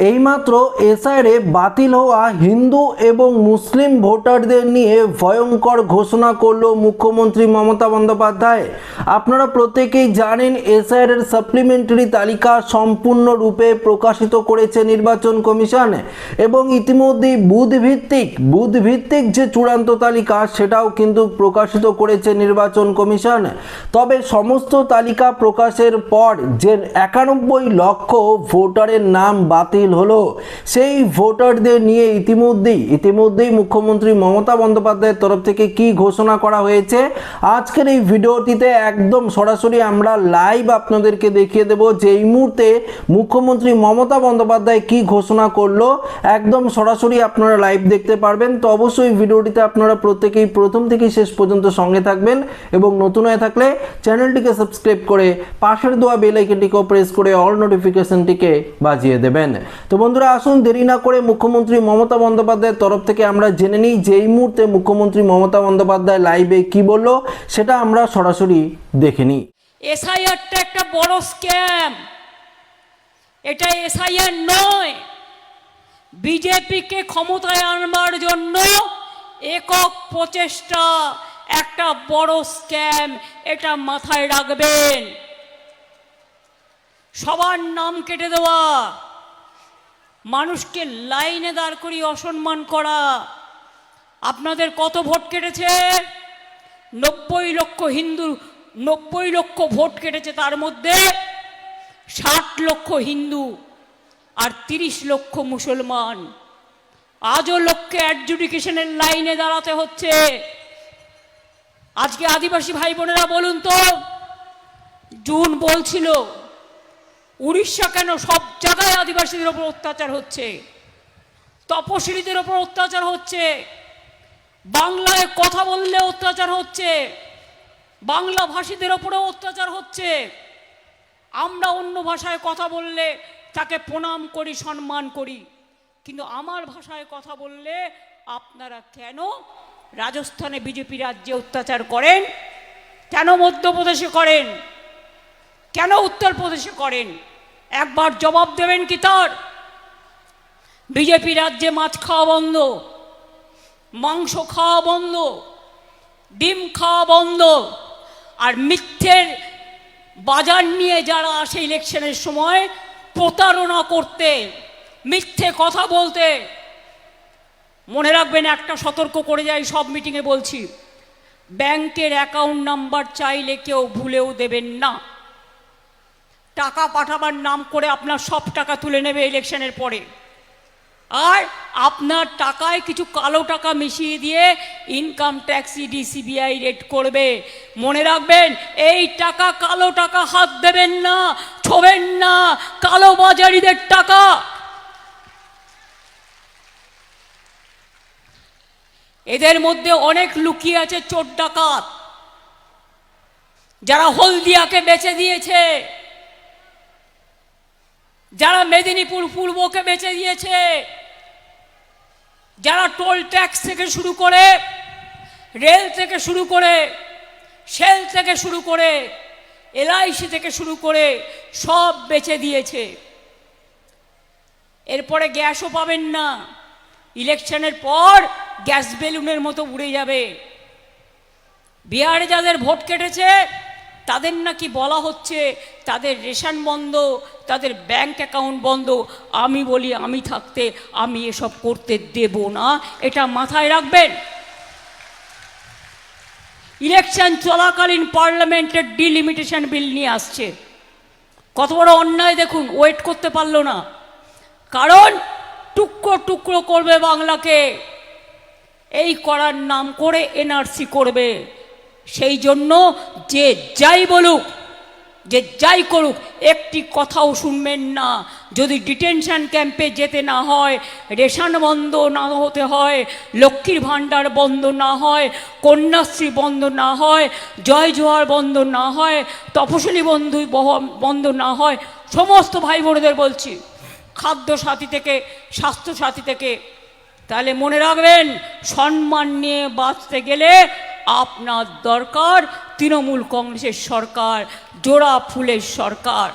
এইমাত্র এসআইআরে বাতিল হওয়া হিন্দু এবং মুসলিম ভোটারদের নিয়ে ভয়ঙ্কর ঘোষণা করল মুখ্যমন্ত্রী মমতা বন্দ্যোপাধ্যায়। আপনারা প্রত্যেকেই জানেন এসআইআরের সাপ্লিমেন্টারি তালিকা সম্পূর্ণরূপে প্রকাশিত করেছে নির্বাচন কমিশন এবং ইতিমধ্যেই বুথভিত্তিক যে চূড়ান্ত তালিকা সেটাও কিন্তু প্রকাশিত করেছে নির্বাচন কমিশন। তবে সমস্ত তালিকা প্রকাশের পর যে 91 লক্ষ ভোটারের নাম বাতিল হলো, সেই ভোটারদের নিয়ে ইতিমধ্যেই মুখ্যমন্ত্রী মমতা বন্দ্যোপাধ্যায়ের তরফ থেকে কি ঘোষণা করা হয়েছে আজকের এই ভিডিওটিতে একদম সরাসরি আমরা লাইভ আপনাদেরকে দেখিয়ে দেব যে এই মুহূর্তে মুখ্যমন্ত্রী মমতা বন্দ্যোপাধ্যায় কি ঘোষণা করলো, একদম সরাসরি আপনারা লাইভ দেখতে পারবেন। তো অবশ্যই ভিডিওটিতে আপনারা প্রত্যেকেই প্রথম থেকে শেষ পর্যন্ত সঙ্গে থাকবেন এবং নতুন হয়ে থাকলে চ্যানেলটিকে সাবস্ক্রাইব করে পাশের দেওয়া বেল আইকনটিকে প্রেস করে অল নোটিফিকেশনটিকে বাজিয়ে দেবেন। তো বন্ধুরা, আসুন দেরি না করে মুখ্যমন্ত্রী মমতা বন্দ্যোপাধ্যায়ের তরফ থেকে আমরা জেনে নিই যে এই মুহূর্তে মুখ্যমন্ত্রী মমতা বন্দ্যোপাধ্যায় লাইভে কি বলল সেটা আমরা সরাসরি দেখে নিই। এসআইআরটা একটা বড় স্ক্যাম। এটা এসআইআর নয়, বিজেপিকে ক্ষমতায় আনবার জন্য একক প্রচেষ্টা, একটা বড় স্ক্যাম। এটা মাথায় রাখবেন। সবার নাম কেটে দেওয়া, মানুষকে লাইনে দাঁড় করিয়ে অসম্মান করা। আপনাদের কত ভোট কেটেছে? 90 লক্ষ হিন্দু, 90 লক্ষ ভোট কেটেছে। তার মধ্যে 60 লক্ষ হিন্দু আর 30 লক্ষ মুসলমান। আজও লোককে অ্যাডজুডিকেশনের লাইনে দাঁড়াতে হচ্ছে। আজকে আদিবাসী ভাই বোনেরা বলুন তো, জুন বলছিল উড়িষ্যা কেন সব জায়গায় আদিবাসীদের ওপর অত্যাচার হচ্ছে, তপশিলীদের ওপর অত্যাচার হচ্ছে, বাংলায় কথা বললে অত্যাচার হচ্ছে, বাংলা ভাষীদের ওপরেও অত্যাচার হচ্ছে। আমরা অন্য ভাষায় কথা বললে তাকে প্রণাম করি, সম্মান করি, কিন্তু আমার ভাষায় কথা বললে আপনারা কেন রাজস্থানে বিজেপি রাজ্যে অত্যাচার করেন, কেন মধ্যপ্রদেশে করেন, কেন উত্তরপ্রদেশে করেন? একবার জবাব দেবেন কি তার? বিজেপি রাজ্যে মাছ খাওয়া বন্ধ, মাংস খাওয়া বন্ধ, ডিম খাওয়া বন্ধ, আর মিথ্যের বাজার নিয়ে যারা আসে ইলেকশনের সময় প্রতারণা করতে, মিথ্যে কথা বলতে, মনে রাখবেন একটা সতর্ক করে যাই, সব মিটিংয়ে বলছি, ব্যাংকের অ্যাকাউন্ট নাম্বার চাইলে কেউ ভুলেও দেবেন না। টাকা পাঠাবার নাম করে আপনার সব টাকা তুলে নেবে ইলেকশনের পরে, আর আপনার টাকায় কিছু কালো টাকা মিশিয়ে দিয়ে income tax, ED, CBI raid করবে। মনে রাখবেন, এই টাকা কালো টাকা, হাত দেবেন না, ছোবেন না, কালো বাজারিদের টাকা। এদের মধ্যে অনেক লুকিয়ে আছে চোর ডাকাত, যারা হলদিয়াকে বেচে দিয়েছে, যারা মেদিনীপুর পূর্বকে বেচে দিয়েছে, যারা টোল ট্যাক্স থেকে শুরু করে, রেল থেকে শুরু করে, সেল থেকে শুরু করে, এলআইসি থেকে শুরু করে সব বেচে দিয়েছে। এরপরে গ্যাসও পাবেন না, ইলেকশনের পর গ্যাস বেলুনের মতো উড়ে যাবে। বিহারে যাদের ভোট কেটেছে তাদের নাকি বলা হচ্ছে তাদের রেশন বন্ধ, তাদের ব্যাংক অ্যাকাউন্ট বন্ধ। আমি বলি, আমি থাকতে আমি এসব করতে দেব না, এটা মাথায় রাখবেন। ইলেকশন চলাকালীন পার্লামেন্টের ডিলিমিটেশন বিল নিয়ে আসছে। কত বড় অন্যায় দেখুন, ওয়েট করতে পারলো না, কারণ টুকরো টুকরো করবে বাংলাকে, এই করার নাম করে এনআরসি করবে। সেই জন্য যে যাই বলুক, যে যাই করুক, একটি কথাও শুনবেন না। যদি ডিটেনশন ক্যাম্পে যেতে না হয়, রেশন বন্ধ না হতে হয়, লক্ষ্মীর ভাণ্ডার বন্ধ না হয়, কন্যাশ্রী বন্ধ না হয়, জয় জোহার বন্ধ না হয়, তপশিলি বন্ধু বন্ধ না হয়, সমস্ত ভাই বোনেদের বলছি, খাদ্য সাথী থেকে স্বাস্থ্য সাথী থেকে, তাহলে মনে রাখবেন, সম্মান নিয়ে বাঁচতে গেলে আপনার দরকার তৃণমূল কংগ্রেসের সরকার, জোড়া ফুলের সরকার।